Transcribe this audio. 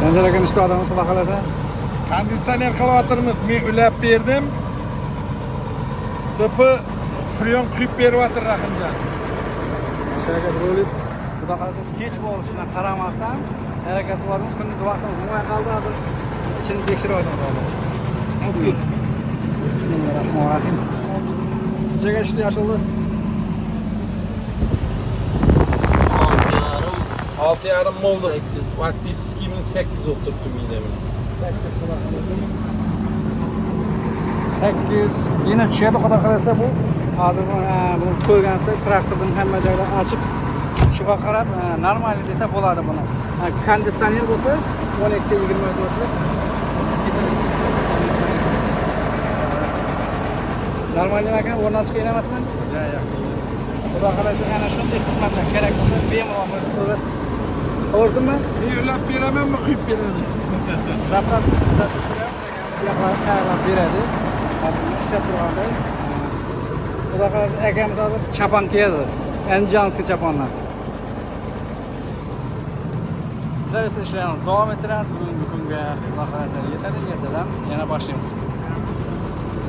Sancar aka ishda odamimiz xudo xolasa. Konditsioner qilyapmiz, men ulab berdim. To'pi freon quyib beryapti Rahimjon. Shaka bo'lib, xudo xolasa kech bo'lishidan qaramasdan harakat qilyapmiz. Kunduz vaqtimiz bo'lmay qoldi, hozir ishini tekshiryapmiz hozir. Bismillahirrohmanirrohim. Qanchaga ishda yashildi? 6,5 bo'ldi. Faktiski 8 o'tiribdi mendan. 8 yine tushadi xudo xolasa bu. Hozir buni qo'ygansa traktordan hamma joyda ochib shuga qarab normal desa bo'ladi buni. Konditsioner bo'lsa 12-24 normal ekan, o'rnatish qiyin emasmi? Yo'q. Xudo xolasa ana shunday xizmatlar kerak bo'lsa bemalol qilib to'g'risimi? Men ulab beramanmi, quyib beradi? Zapravka tayyorlab beradi. Ishlab turganda xudo xolasa akamiz hozir chapon kiyadi. Andijonskiy chaponlar. Biz esa ishlaymiz, davom ettiramiz. Bugungi kunga xudo xolasa yetadi, ertadan yana boshlaymiz.